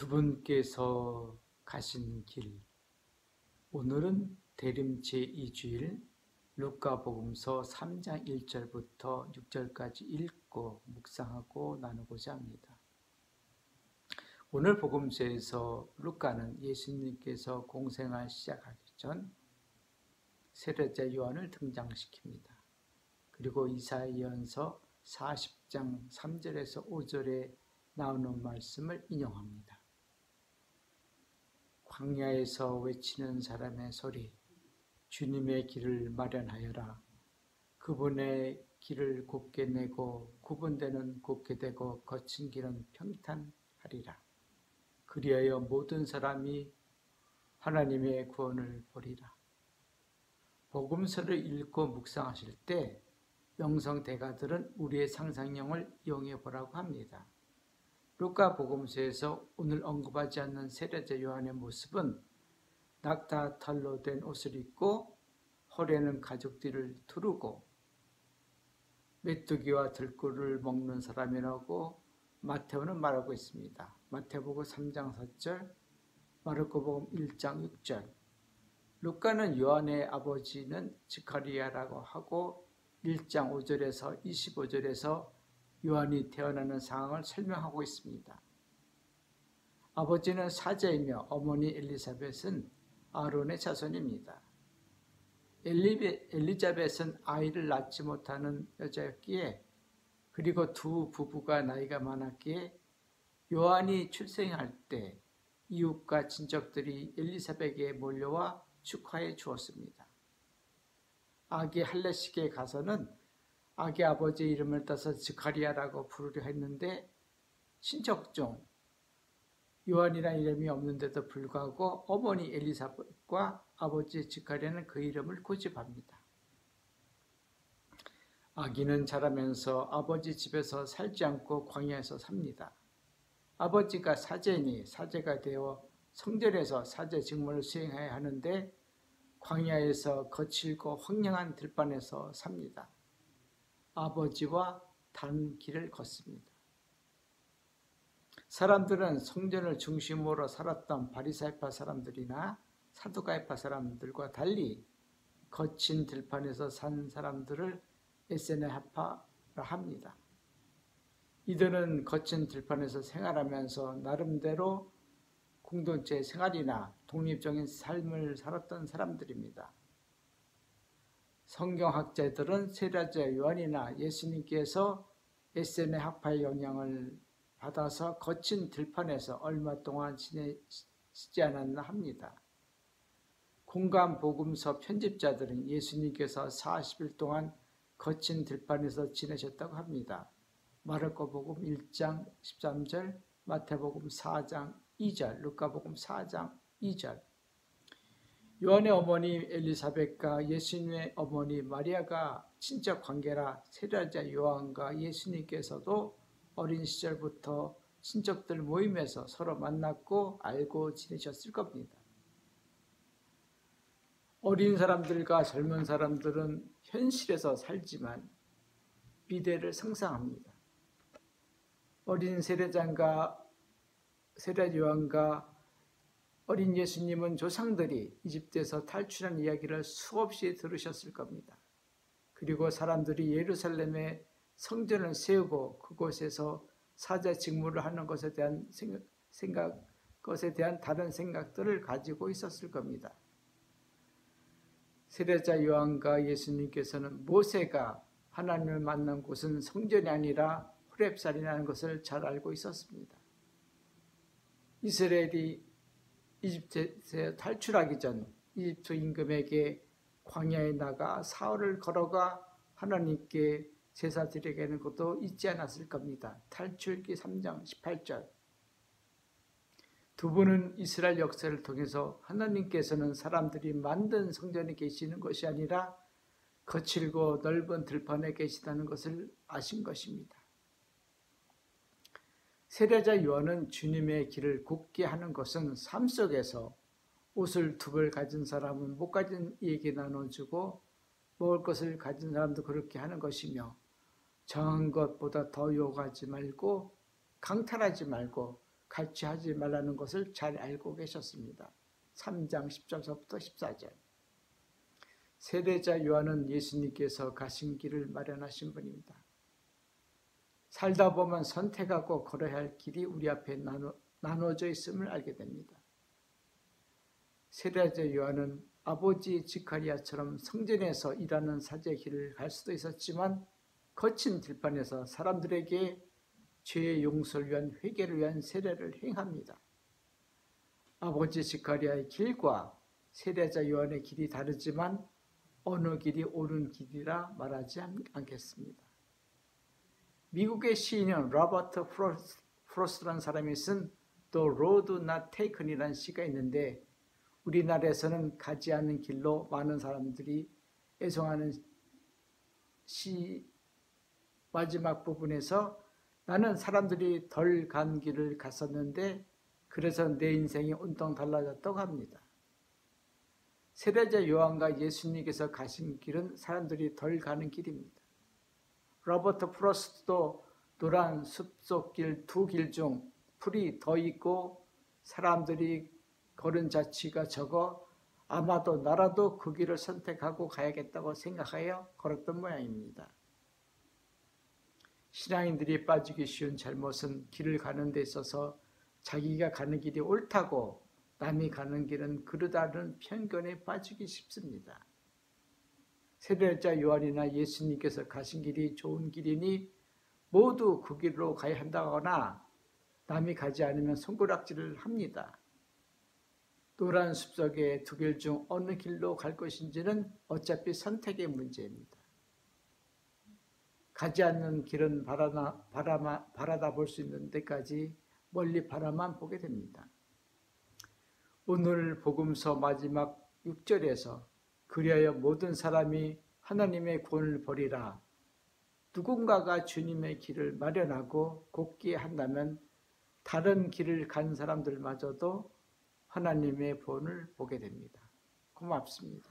두 분께서 가신 길. 오늘은 대림 제2주일 루카복음서 3장 1절부터 6절까지 읽고 묵상하고 나누고자 합니다. 오늘 복음서에서 루카는 예수님께서 공생활 시작하기 전 세례자 요한을 등장시킵니다. 그리고 이사야 예언서 40장 3절에서 5절에 나오는 말씀을 인용합니다. 광야에서 외치는 사람의 소리, 주님의 길을 마련하여라. 그분의 길을 곱게 내고 굽은 데는 곱게 되고 거친 길은 평탄하리라. 그리하여 모든 사람이 하나님의 구원을 보리라. 복음서를 읽고 묵상하실 때 영성 대가들은 우리의 상상력을 이용해 보라고 합니다. 루카 복음서에서 오늘 언급하지 않는 세례자 요한의 모습은 낙타 털로 된 옷을 입고 허리에는 가죽띠를 두르고 메뚜기와 들꿀을 먹는 사람이라고 마태오는 말하고 있습니다. 마태복음 3장 4절, 마르코복음 1장 6절. 루카는 요한의 아버지는 스가랴라고 하고 1장 5절에서 25절에서 요한이 태어나는 상황을 설명하고 있습니다. 아버지는 사자이며 어머니 엘리사벳은 아론의 자손입니다. 엘리자벳은 아이를 낳지 못하는 여자였기에 그리고 두 부부가 나이가 많았기에 요한이 출생할 때 이웃과 친척들이 엘리사벳에게 몰려와 축하해 주었습니다. 아기 할례식에 가서는 아기 아버지의 이름을 따서 스가랴라고 부르려 했는데 친척 중 요한이라는 이름이 없는데도 불구하고 어머니 엘리사벳과 아버지 스가랴는 그 이름을 고집합니다. 아기는 자라면서 아버지 집에서 살지 않고 광야에서 삽니다. 아버지가 사제니 사제가 되어 성전에서 사제 직무를 수행해야 하는데 광야에서 거칠고 황량한 들판에서 삽니다. 아버지와 다른 길을 걷습니다. 사람들은 성전을 중심으로 살았던 바리사이파 사람들이나 사두가이파 사람들과 달리 거친 들판에서 산 사람들을 에세네하파라 합니다. 이들은 거친 들판에서 생활하면서 나름대로 공동체 생활이나 독립적인 삶을 살았던 사람들입니다. 성경학자들은 세례자 요한이나 예수님께서 에세네하파의 영향을 받아서 거친 들판에서 얼마 동안 지내시지 않았나 합니다. 공간 복음서 편집자들은 예수님께서 40일 동안 거친 들판에서 지내셨다고 합니다. 마르코복음 1장 13절, 마태복음 4장 2절, 루카복음 4장 2절. 요한의 어머니 엘리사벳과 예수님의 어머니 마리아가 친척 관계라 세례자 요한과 예수님께서도 어린 시절부터 친척들 모임에서 서로 만났고 알고 지내셨을 겁니다. 어린 사람들과 젊은 사람들은 현실에서 살지만 미래를 상상합니다. 어린 세례자 요한과 어린 예수님은 조상들이 이집트에서 탈출한 이야기를 수없이 들으셨을 겁니다. 그리고 사람들이 예루살렘에 성전을 세우고 그곳에서 사자 직무를 하는 것에 대한 다른 생각들을 가지고 있었을 겁니다. 세례자 요한과 예수님께서는 모세가 하나님을 만난 곳은 성전이 아니라 호렙산이라는 것을 잘 알고 있었습니다. 이스라엘이 이집트에서 탈출하기 전 이집트 임금에게 광야에 나가 사흘을 걸어가 하나님께 제사 드리게 하는 것도 잊지 않았을 겁니다. 탈출기 3장 18절. 두 분은 이스라엘 역사를 통해서 하나님께서는 사람들이 만든 성전에 계시는 것이 아니라 거칠고 넓은 들판에 계시다는 것을 아신 것입니다. 세례자 요한은 주님의 길을 곱게 하는 것은 삶 속에서 옷을 두 벌 가진 사람은 못 가진 이에게 나눠주고 먹을 것을 가진 사람도 그렇게 하는 것이며 정한 것보다 더 요구하지 말고 강탈하지 말고 같이 하지 말라는 것을 잘 알고 계셨습니다. 3장 10절서부터 14절. 세례자 요한은 예수님께서 가신 길을 마련하신 분입니다. 살다 보면 선택하고 걸어야 할 길이 우리 앞에 나눠져 있음을 알게 됩니다. 세례자 요한은 아버지 지카리아처럼 성전에서 일하는 사제의 길을 갈 수도 있었지만 거친 들판에서 사람들에게 죄의 용서를 위한 회개를 위한 세례를 행합니다. 아버지 지카리아의 길과 세례자 요한의 길이 다르지만 어느 길이 옳은 길이라 말하지 않겠습니다. 미국의 시인은 로버트 프로스트라는 사람이 쓴 The Road Not Taken이라는 시가 있는데 우리나라에서는 가지 않는 길로 많은 사람들이 애송하는 시 마지막 부분에서 나는 사람들이 덜 간 길을 갔었는데 그래서 내 인생이 온통 달라졌다고 합니다. 세례자 요한과 예수님께서 가신 길은 사람들이 덜 가는 길입니다. 로버트 프로스트도 노란 숲속길 두 길 중 풀이 더 있고 사람들이 걸은 자취가 적어 아마도 나라도 그 길을 선택하고 가야겠다고 생각하여 걸었던 모양입니다. 신앙인들이 빠지기 쉬운 잘못은 길을 가는 데 있어서 자기가 가는 길이 옳다고 남이 가는 길은 그르다는 편견에 빠지기 쉽습니다. 세례자 요한이나 예수님께서 가신 길이 좋은 길이니 모두 그 길로 가야 한다거나 남이 가지 않으면 손가락질을 합니다. 노란 숲속의 두 길 중 어느 길로 갈 것인지는 어차피 선택의 문제입니다. 가지 않는 길은 바라다 볼 수 있는 데까지 멀리 바라만 보게 됩니다. 오늘 복음서 마지막 6절에서 그리하여 모든 사람이 하나님의 구원을 버리라. 누군가가 주님의 길을 마련하고 곧게 한다면 다른 길을 간 사람들마저도 하나님의 구원을 보게 됩니다. 고맙습니다.